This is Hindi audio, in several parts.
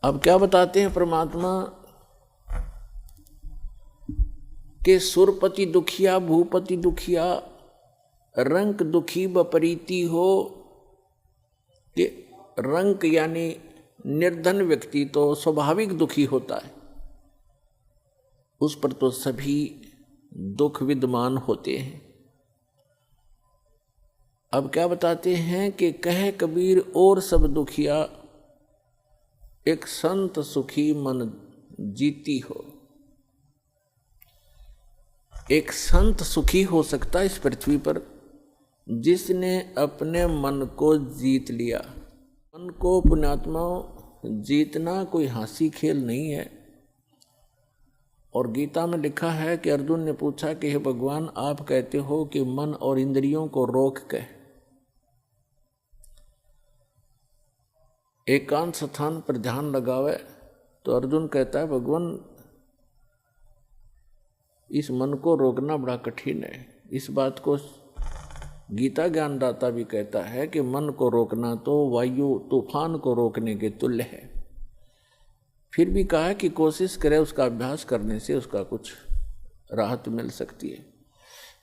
अब क्या बताते हैं परमात्मा के सुरपति दुखिया भूपति दुखिया रंक दुखी बपरीति हो कि रंक यानी निर्धन व्यक्ति तो स्वाभाविक दुखी होता है, उस पर तो सभी दुख विद्यमान होते हैं। अब क्या बताते हैं कि कहे कबीर और सब दुखिया एक संत सुखी मन जीती हो। एक संत सुखी हो सकता है इस पृथ्वी पर जिसने अपने मन को जीत लिया। मन को पुण्यात्मा जीतना कोई हंसी खेल नहीं है। और गीता में लिखा है कि अर्जुन ने पूछा कि हे भगवान, आप कहते हो कि मन और इंद्रियों को रोक के एकांत स्थान पर ध्यान लगावे, तो अर्जुन कहता है भगवान इस मन को रोकना बड़ा कठिन है। इस बात को गीता ज्ञानदाता भी कहता है कि मन को रोकना तो वायु तूफान को रोकने के तुल्य है। फिर भी कहा कि कोशिश करे, उसका अभ्यास करने से उसका कुछ राहत मिल सकती है।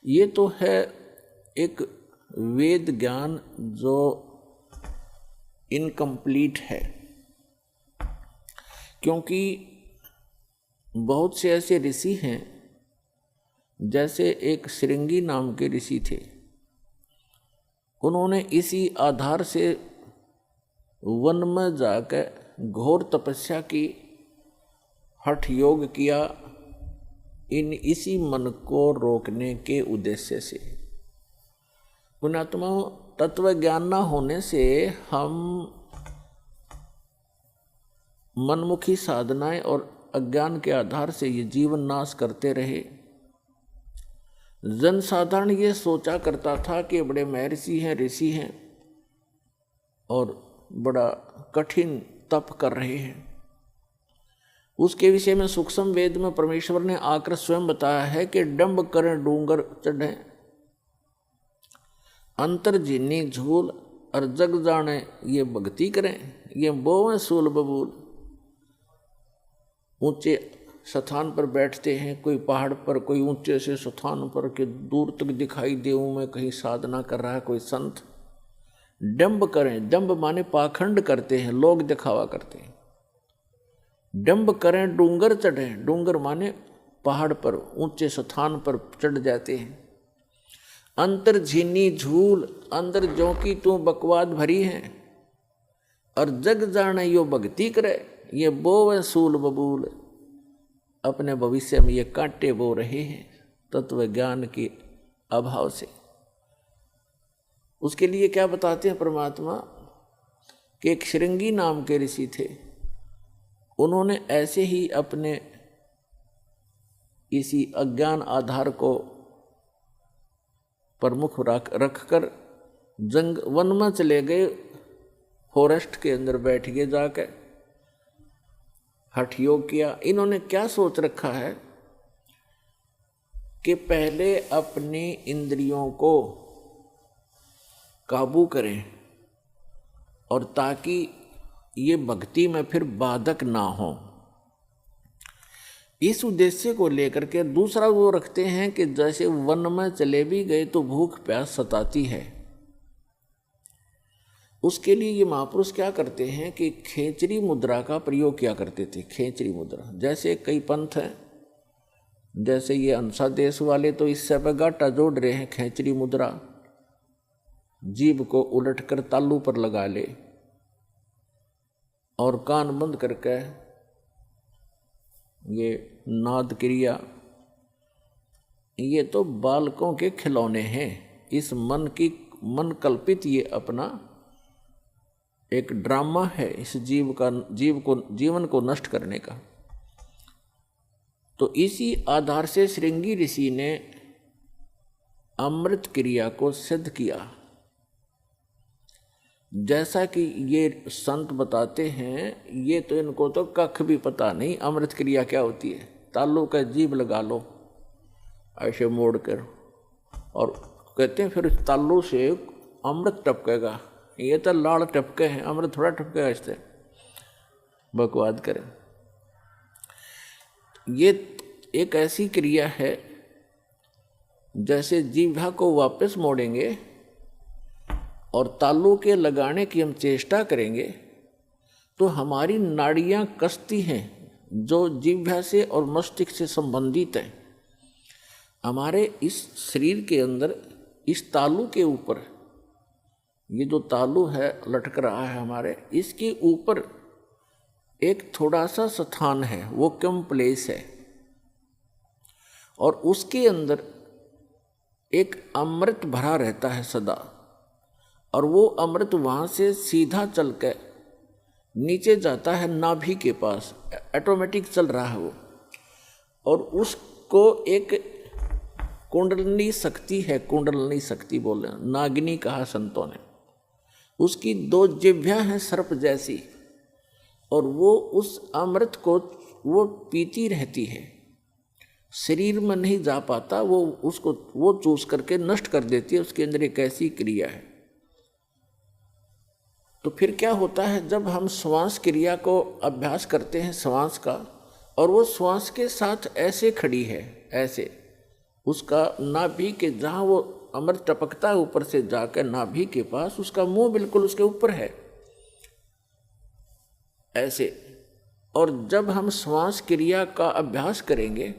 ये तो है एक वेद ज्ञान जो इनकम्प्लीट है, क्योंकि बहुत से ऐसे ऋषि हैं, जैसे एक श्रृंगी नाम के ऋषि थे। उन्होंने इसी आधार से वन में जाकर घोर तपस्या की, हठ योग किया, इसी मन को रोकने के उद्देश्य से। पुण्यात्मा तत्व ज्ञान न होने से हम मनमुखी साधनाएं और अज्ञान के आधार से ये जीवन नाश करते रहे। जनसाधारण ये सोचा करता था कि बड़े महर्षि हैं, ऋषि हैं और बड़ा कठिन तप कर रहे हैं। उसके विषय में सूक्ष्म वेद में परमेश्वर ने आकर स्वयं बताया है कि डंब करें डूंगर चढ़े, अंतर जीनी झूल और जग जाने ये भक्ति करें, ये बोवें सूल बबूल। ऊंचे स्थान पर बैठते हैं, कोई पहाड़ पर, कोई ऊंचे से स्थान पर के दूर तक दिखाई देऊं मैं कहीं साधना कर रहा है कोई संत। डंब करें, डंब माने पाखंड करते हैं, लोग दिखावा करते हैं। डंब करें डूंगर चढ़ें, डूंगर माने पहाड़ पर ऊंचे स्थान पर चढ़ जाते हैं। अंतर झीनी झूल, अंदर जो की तू बकवाद भरी है, और जग जाने यो भक्ति करे, ये बोवे सूल बबूल। अपने भविष्य में ये कांटे बो रहे हैं तत्व ज्ञान के अभाव से। उसके लिए क्या बताते हैं परमात्मा कि एक श्रृंगी नाम के ऋषि थे। उन्होंने ऐसे ही अपने इसी अज्ञान आधार को प्रमुख रखकर जंग वन में चले गए, फॉरेस्ट के अंदर बैठ गए, जाकर हठ योग किया। इन्होंने क्या सोच रखा है कि पहले अपनी इंद्रियों को काबू करें, और ताकि ये भक्ति में फिर बाधक ना हो। इस उद्देश्य को लेकर के दूसरा वो रखते हैं कि जैसे वन में चले भी गए तो भूख प्यास सताती है। उसके लिए ये महापुरुष क्या करते हैं कि खेचरी मुद्रा का प्रयोग किया करते थे। खेचरी मुद्रा, जैसे कई पंथ हैं, जैसे ये अंसा देश वाले तो इससे पे गाटा जोड़ रहे हैं। खेचरी मुद्रा, जीभ को उलटकर तालू पर लगा ले और कान बंद करके ये नाद क्रिया, ये तो बालकों के खिलौने हैं। इस मन कल्पित ये अपना एक ड्रामा है, इस जीवन को नष्ट करने का। तो इसी आधार से श्रृंगी ऋषि ने अमृत क्रिया को सिद्ध किया। जैसा कि ये संत बताते हैं, ये तो इनको तो कख भी पता नहीं अमृत क्रिया क्या होती है। तालू का जीभ लगा लो ऐसे मोड़ कर, और कहते हैं फिर तालू से अमृत टपकेगा। ये तो लाड़ टपके हैं, अमृत थोड़ा टपकेगा इससे। बकवाद करें। ये एक ऐसी क्रिया है जैसे जीभा को वापस मोड़ेंगे और तालू के लगाने की हम चेष्टा करेंगे तो हमारी नाड़ियां कसती हैं जो जीभा से और मस्तिष्क से संबंधित हैं। हमारे इस शरीर के अंदर इस तालू के ऊपर, ये जो तालू है लटक रहा है हमारे, इसके ऊपर एक थोड़ा सा स्थान है, वो कम प्लेस है, और उसके अंदर एक अमृत भरा रहता है सदा, और वो अमृत वहाँ से सीधा चल के नीचे जाता है नाभि के पास, ऑटोमेटिक चल रहा है वो, और उसको एक कुंडलनी शक्ति है, कुंडलनी शक्ति बोले, नागिनी कहा संतों ने। उसकी 2 जिह्वा हैं सर्प जैसी, और वो उस अमृत को वो पीती रहती है, शरीर में नहीं जा पाता, वो उसको वो चूस करके नष्ट कर देती है। उसके अंदर एक ऐसी क्रिया है। तो फिर क्या होता है, जब हम श्वास क्रिया को अभ्यास करते हैं श्वास का, और वो श्वास के साथ ऐसे खड़ी है, ऐसे उसका नाभि के जहाँ वो अमृत टपकता है ऊपर से जाकर नाभि के पास, उसका मुंह बिल्कुल उसके ऊपर है ऐसे। और जब हम श्वास क्रिया का अभ्यास करेंगे,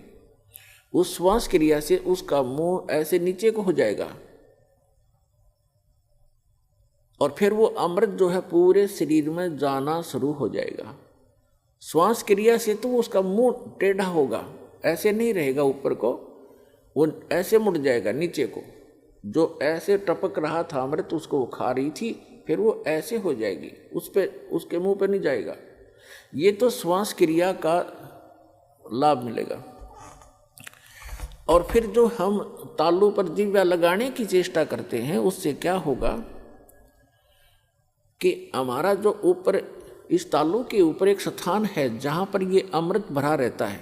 उस श्वास क्रिया से उसका मुंह ऐसे नीचे को हो जाएगा, और फिर वो अमृत जो है पूरे शरीर में जाना शुरू हो जाएगा। श्वास क्रिया से तो उसका मुंह टेढ़ा होगा, ऐसे नहीं रहेगा ऊपर को, वो ऐसे मुड़ जाएगा नीचे को, जो ऐसे टपक रहा था अमृत उसको वो खा रही थी, फिर वो ऐसे हो जाएगी, उस पे उसके मुंह पे नहीं जाएगा। ये तो श्वास क्रिया का लाभ मिलेगा। और फिर जो हम तालू पर जिह्वा लगाने की चेष्टा करते हैं, उससे क्या होगा कि हमारा जो ऊपर इस तालू के ऊपर एक स्थान है जहाँ पर ये अमृत भरा रहता है,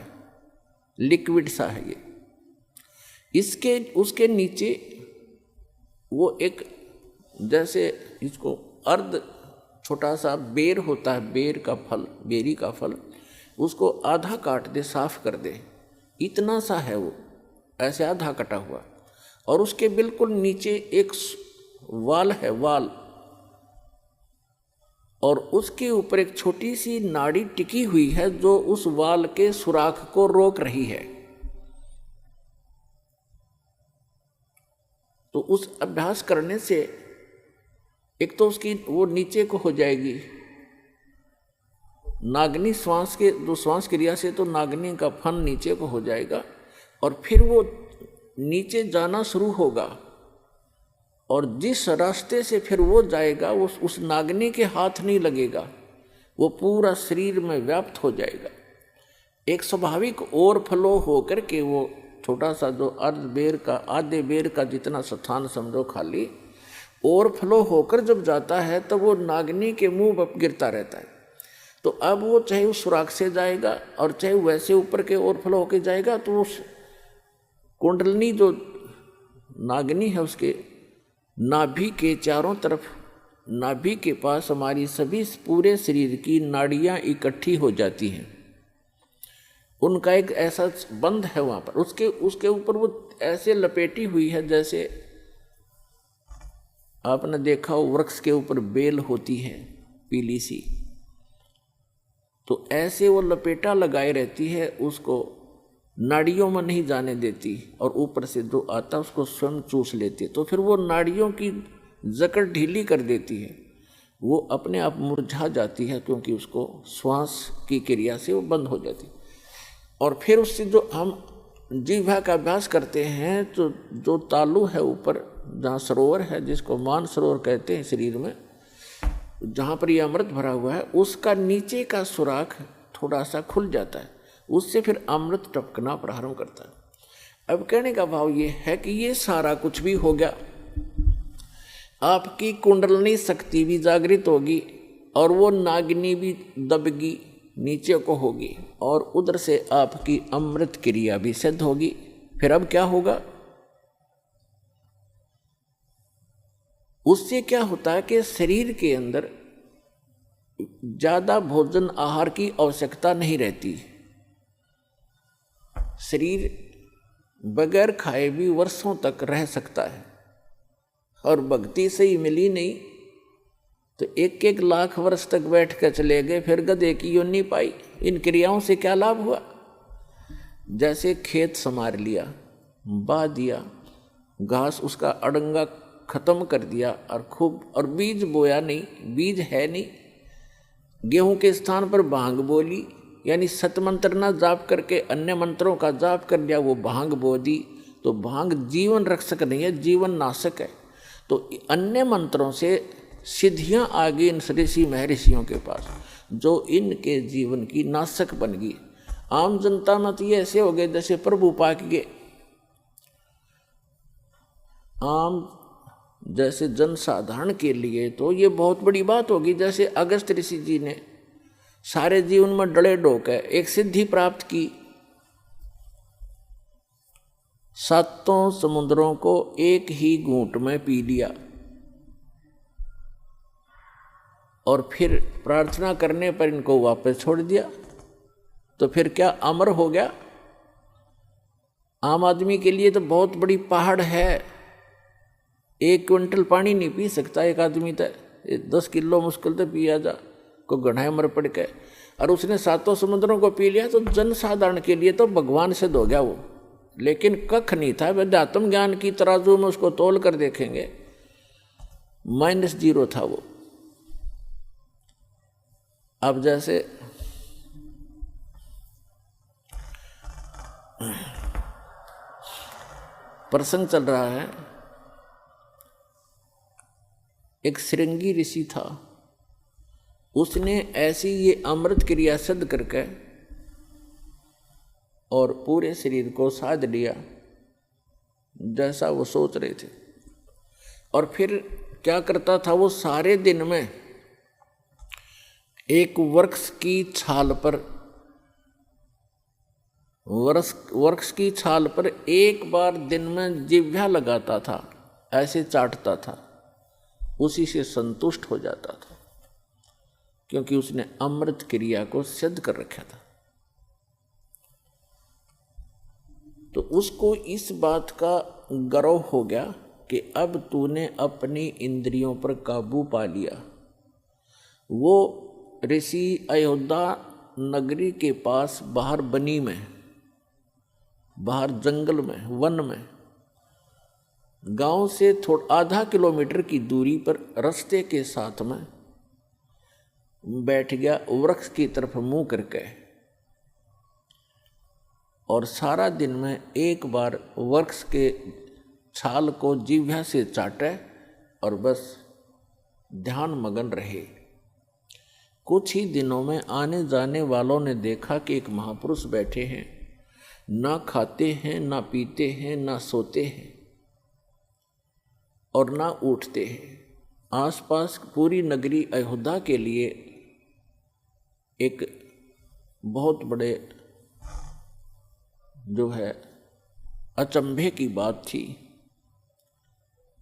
लिक्विड सा है ये, इसके उसके नीचे वो एक जैसे इसको अर्ध छोटा सा बेर होता है, बेर का फल, बेरी का फल, उसको आधा काट दे, साफ कर दे, इतना सा है वो, ऐसे आधा कटा हुआ, और उसके बिल्कुल नीचे एक वाल है, वाल, और उसके ऊपर एक छोटी सी नाड़ी टिकी हुई है जो उस वाल के सुराख को रोक रही है। तो उस अभ्यास करने से एक तो उसकी वो नीचे को हो जाएगी, नागनी श्वास के जो श्वास क्रिया से तो नागनी का फन नीचे को हो जाएगा, और फिर वो नीचे जाना शुरू होगा, और जिस रास्ते से फिर वो जाएगा वो उस नागनी के हाथ नहीं लगेगा, वो पूरा शरीर में व्याप्त हो जाएगा। एक स्वाभाविक ओवरफ्लो होकर के वो छोटा सा जो अर्ध बेर का, आधे बेर का जितना स्थान समझो खाली, ओवरफ्लो होकर जब जाता है तब वो नागनी के मुंह पर गिरता रहता है। तो अब वो चाहे उस सुराख से जाएगा और चाहे वैसे ऊपर के ओवरफ्लो होकर जाएगा, तो उस कुंडलनी जो नागनी है उसके नाभि के चारों तरफ, नाभि के पास हमारी सभी पूरे शरीर की नाड़ियाँ इकट्ठी हो जाती हैं। उनका एक ऐसा बंध है वहाँ पर, उसके ऊपर वो ऐसे लपेटी हुई है जैसे आपने देखा हो वृक्ष के ऊपर बेल होती है पीली सी, तो ऐसे वो लपेटा लगाए रहती है, उसको नाड़ियों में नहीं जाने देती, और ऊपर से जो आता उसको स्वयं चूस लेती है। तो फिर वो नाड़ियों की जकड़ ढीली कर देती है, वो अपने आप मुरझा जाती है, क्योंकि उसको श्वास की क्रिया से वो बंद हो जाती है। और फिर उससे जो हम जिह्वा का अभ्यास करते हैं, तो जो तालू है ऊपर जहाँ सरोवर है, जिसको मान सरोवर कहते हैं शरीर में, जहाँ पर ये अमृत भरा हुआ है, उसका नीचे का सुराख थोड़ा सा खुल जाता है, उससे फिर अमृत टपकना प्रारंभ करता है। अब कहने का भाव ये है कि ये सारा कुछ भी हो गया, आपकी कुंडलनी शक्ति भी जागृत होगी, और वो नागिनी भी दबगी, नीचे को होगी, और उधर से आपकी अमृत क्रिया भी सिद्ध होगी। फिर अब क्या होगा, उससे क्या होता है कि शरीर के अंदर ज़्यादा भोजन आहार की आवश्यकता नहीं रहती। शरीर बगैर खाए भी वर्षों तक रह सकता है। और भक्ति से ही मिली नहीं तो 1-1 लाख वर्ष तक बैठ कर चले गए, फिर गधे की योनि पाई। इन क्रियाओं से क्या लाभ हुआ? जैसे खेत संवार लिया, बा दिया, घास उसका अड़ंगा खत्म कर दिया और बीज बोया नहीं, बीज है नहीं, गेहूं के स्थान पर भांग बोली, यानी सत मंत्र ना जाप करके अन्य मंत्रों का जाप कर लिया, वो भांग बो दी। तो भांग जीवन रक्षक नहीं है, जीवन नाशक है। तो अन्य मंत्रों से सिद्धियां आ गई इन ऋषि महर्षियों के पास, जो इनके जीवन की नाशक बन गई। आम जनता में तो ये ऐसे हो गए जैसे प्रभु पाक गए। आम जैसे जनसाधारण के लिए तो ये बहुत बड़ी बात होगी। जैसे अगस्त ऋषि जी ने सारे जीवन में डले डोक है एक सिद्धि प्राप्त की, 7 समुद्रों को एक ही घूंट में पी लिया, और फिर प्रार्थना करने पर इनको वापस छोड़ दिया। तो फिर क्या अमर हो गया? आम आदमी के लिए तो बहुत बड़ी पहाड़ है। 1 क्विंटल पानी नहीं पी सकता एक आदमी, तो 10 किलो मुश्किल से पिया जा को गढ़ाई मर पड़ के, और उसने 7 समुद्रों को पी लिया। तो जनसाधारण के लिए तो भगवान सिद्ध हो गया वो। लेकिन कख नहीं था, वेदात्म ज्ञान की तराजू में उसको तोल कर देखेंगे -0 था वो। अब जैसे प्रसंग चल रहा है, एक श्रृंगी ऋषि था, उसने ऐसी ये अमृत क्रिया सिद्ध करके और पूरे शरीर को साध लिया जैसा वो सोच रहे थे। और फिर क्या करता था वो, सारे दिन में एक वृक्ष की छाल पर एक बार दिन में जिह्वा लगाता था, ऐसे चाटता था, उसी से संतुष्ट हो जाता था, क्योंकि उसने अमृत क्रिया को सिद्ध कर रखा था। तो उसको इस बात का गर्व हो गया कि अब तूने अपनी इंद्रियों पर काबू पा लिया। वो ऋषि अयोध्या नगरी के पास बाहर बनी में, बाहर जंगल में, वन में, गांव से आधा किलोमीटर की दूरी पर रास्ते के साथ में बैठ गया, वृक्ष की तरफ मुंह करके, और सारा दिन में एक बार वृक्ष के छाल को जिह्वा से चाटे और बस ध्यान मगन रहे। कुछ ही दिनों में आने जाने वालों ने देखा कि एक महापुरुष बैठे हैं, ना खाते हैं, ना पीते हैं, ना सोते हैं और ना उठते हैं। आसपास पूरी नगरी अयोध्या के लिए एक बहुत बड़े जो है अचंभे की बात थी।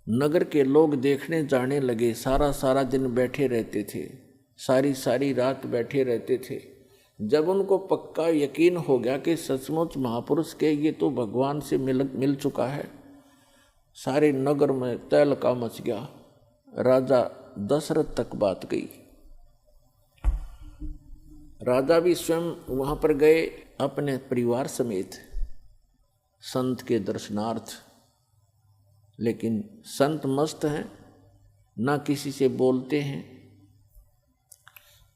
नगर के लोग देखने जाने लगे, सारा दिन बैठे रहते थे, सारी रात बैठे रहते थे। जब उनको पक्का यकीन हो गया कि सचमुच महापुरुष के ये तो भगवान से मिल चुका है, सारे नगर में तहलका मच गया। राजा दशरथ तक बात गई। राजा भी स्वयं वहाँ पर गए अपने परिवार समेत संत के दर्शनार्थ, लेकिन संत मस्त हैं, ना किसी से बोलते हैं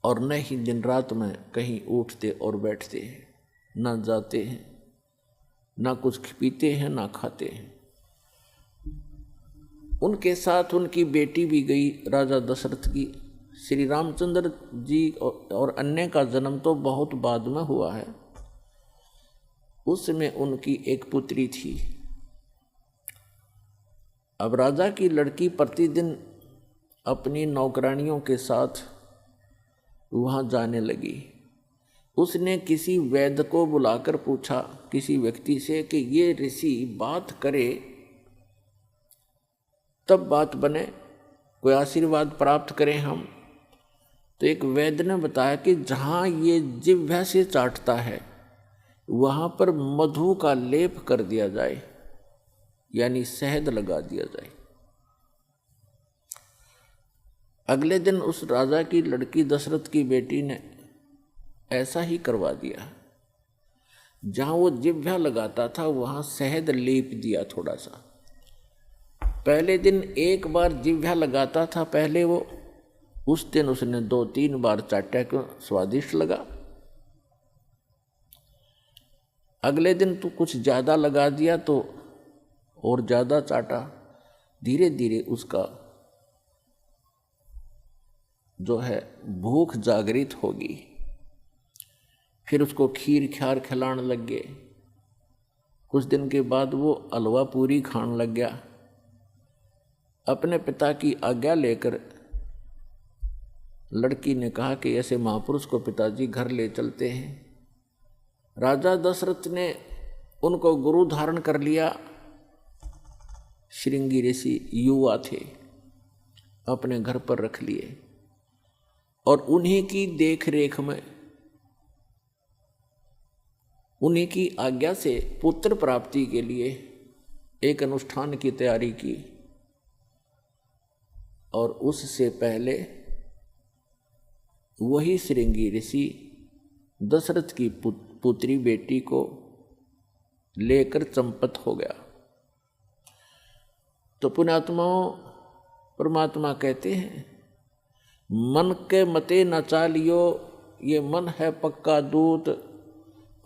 और न ही दिन रात में कहीं उठते और बैठते हैं, ना जाते हैं, ना कुछ पीते हैं, ना खाते हैं। उनके साथ उनकी बेटी भी गई राजा दशरथ की। श्री रामचंद्र जी और अन्य का जन्म तो बहुत बाद में हुआ है। उसमें उनकी एक पुत्री थी। अब राजा की लड़की प्रतिदिन अपनी नौकरानियों के साथ वहाँ जाने लगी। उसने किसी वैद्य को बुलाकर पूछा किसी व्यक्ति से कि ये ऋषि बात करे तब बात बने, कोई आशीर्वाद प्राप्त करें हम। तो एक वैद्य ने बताया कि जहाँ ये जिह्वा से चाटता है वहाँ पर मधु का लेप कर दिया जाए, यानी शहद लगा दिया जाए। अगले दिन उस राजा की लड़की दशरथ की बेटी ने ऐसा ही करवा दिया। जहाँ वो जिह्वा लगाता था वहाँ शहद लेप दिया थोड़ा सा। पहले दिन एक बार जिह्वा लगाता था पहले वो, उस दिन उसने 2-3 बार चाटा क्यों स्वादिष्ट लगा। अगले दिन तो कुछ ज़्यादा लगा दिया तो और ज़्यादा चाटा। धीरे धीरे उसका जो है भूख जागृत होगी। फिर उसको खीर ख्यार खिलाने लग गए। कुछ दिन के बाद वो हलवा पूरी खाने लग गया। अपने पिता की आज्ञा लेकर लड़की ने कहा कि ऐसे महापुरुष को पिताजी घर ले चलते हैं। राजा दशरथ ने उनको गुरु धारण कर लिया। श्रृंगी ऋषि युवा थे, अपने घर पर रख लिए और उन्हीं की देख रेख में, उन्हीं की आज्ञा से पुत्र प्राप्ति के लिए एक अनुष्ठान की तैयारी की। और उससे पहले वही श्रृंगी ऋषि दशरथ की पुत्री बेटी को लेकर चंपत हो गया। तो पुण्यात्माओं, परमात्मा कहते हैं मन के मते न चालियो, ये मन है पक्का दूत,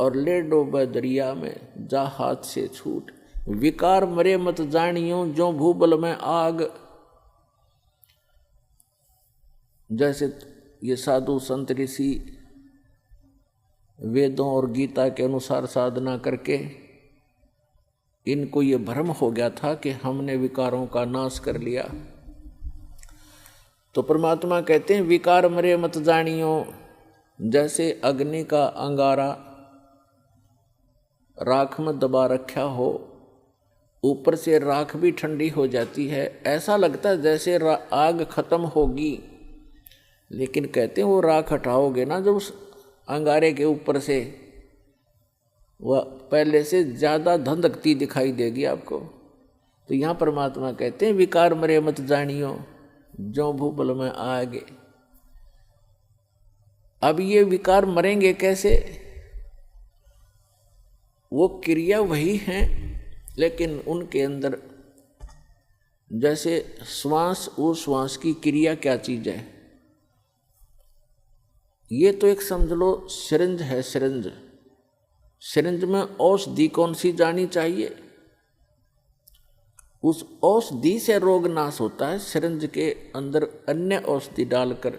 और ले डोबे दरिया में जा हाथ से छूट। विकार मरे मत जानियो, जो भूबल में आग। जैसे ये साधु संत ऋषि वेदों और गीता के अनुसार साधना करके इनको ये भ्रम हो गया था कि हमने विकारों का नाश कर लिया। तो परमात्मा कहते हैं विकार मरे मत जानियो। जैसे अग्नि का अंगारा राख में दबा रखा हो, ऊपर से राख भी ठंडी हो जाती है, ऐसा लगता है जैसे आग खत्म होगी, लेकिन कहते हैं वो राख हटाओगे ना जब उस अंगारे के ऊपर से, वह पहले से ज़्यादा धधकती दिखाई देगी आपको। तो यहाँ परमात्मा कहते हैं विकार मरे मत जानियो, जो भूबल में आगे। अब ये विकार मरेंगे कैसे? वो क्रिया वही हैं, लेकिन उनके अंदर जैसे श्वास उश्वास की क्रिया क्या चीज़ है, ये तो एक समझ लो सिरिंज है। सिरिंज में औषधि कौन सी जानी चाहिए, उस औषधि से रोग नाश होता है। सिरिंज के अंदर अन्य औषधि डालकर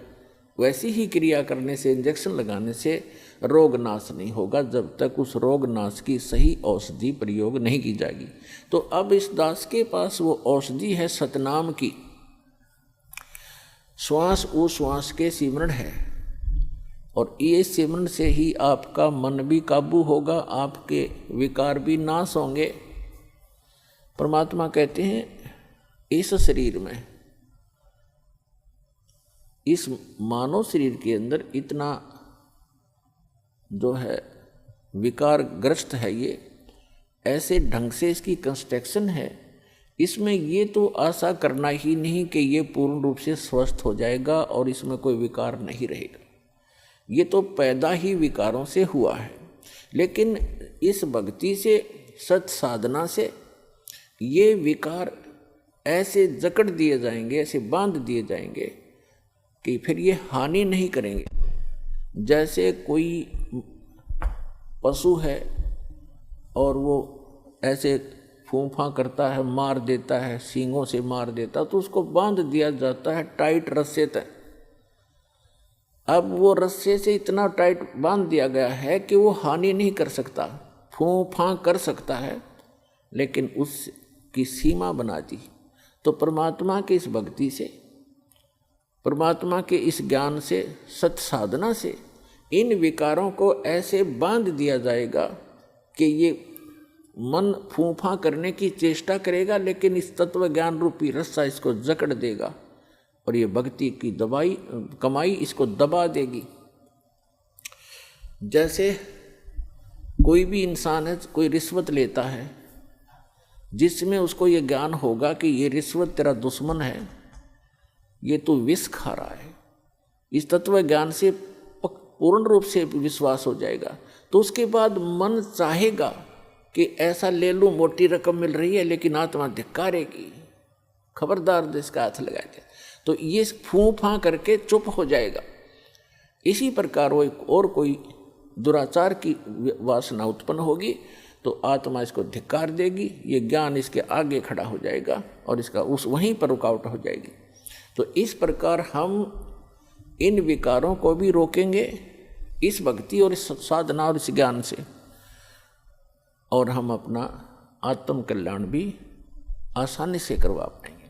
वैसी ही क्रिया करने से, इंजेक्शन लगाने से रोग नाश नहीं होगा जब तक उस रोग नाश की सही औषधि प्रयोग नहीं की जाएगी। तो अब इस दास के पास वो औषधि है सतनाम की, श्वास उश्वास के सिमरण है, और ये सिमरण से ही आपका मन भी काबू होगा, आपके विकार भी नाश होंगे। परमात्मा कहते हैं इस शरीर में, इस मानव शरीर के अंदर इतना जो है विकार ग्रस्त है, ये ऐसे ढंग से इसकी कंस्ट्रक्शन है, इसमें ये तो आशा करना ही नहीं कि ये पूर्ण रूप से स्वस्थ हो जाएगा और इसमें कोई विकार नहीं रहेगा। ये तो पैदा ही विकारों से हुआ है। लेकिन इस भक्ति से, सत साधना से ये विकार ऐसे जकड़ दिए जाएंगे, ऐसे बांध दिए जाएंगे कि फिर ये हानि नहीं करेंगे। जैसे कोई पशु है और वो ऐसे फूंफा करता है, मार देता है, सींगों से मार देता है, तो उसको बांध दिया जाता है टाइट रस्से तक। अब वो रस्से से इतना टाइट बांध दिया गया है कि वो हानि नहीं कर सकता, फूंफा कर सकता है, लेकिन उसकी सीमा बना दी। तो परमात्मा की इस भक्ति से, परमात्मा के इस ज्ञान से, सत साधना से इन विकारों को ऐसे बांध दिया जाएगा कि ये मन फूंफा करने की चेष्टा करेगा, लेकिन इस तत्व ज्ञान रूपी रस्सा इसको जकड़ देगा और ये भक्ति की दवाई कमाई इसको दबा देगी। जैसे कोई भी इंसान है, कोई रिश्वत लेता है, जिसमें उसको ये ज्ञान होगा कि ये रिश्वत तेरा दुश्मन है, ये तू विष खा रहा है, इस तत्व ज्ञान से पूर्ण रूप से विश्वास हो जाएगा, तो उसके बाद मन चाहेगा कि ऐसा ले लूं, मोटी रकम मिल रही है, लेकिन आत्मा धिक्कारेगी, खबरदार इसका हाथ लगा दे, तो ये फूं फां करके चुप हो जाएगा। इसी प्रकार वो और कोई दुराचार की वासना उत्पन्न होगी तो आत्मा इसको धिक्कार देगी, ये ज्ञान इसके आगे खड़ा हो जाएगा और इसका उस वहीं पर रुकावट हो जाएगी। तो इस प्रकार हम इन विकारों को भी रोकेंगे इस भक्ति और इस साधना और इस ज्ञान से, और हम अपना आत्म कल्याण भी आसानी से करवा पाएंगे।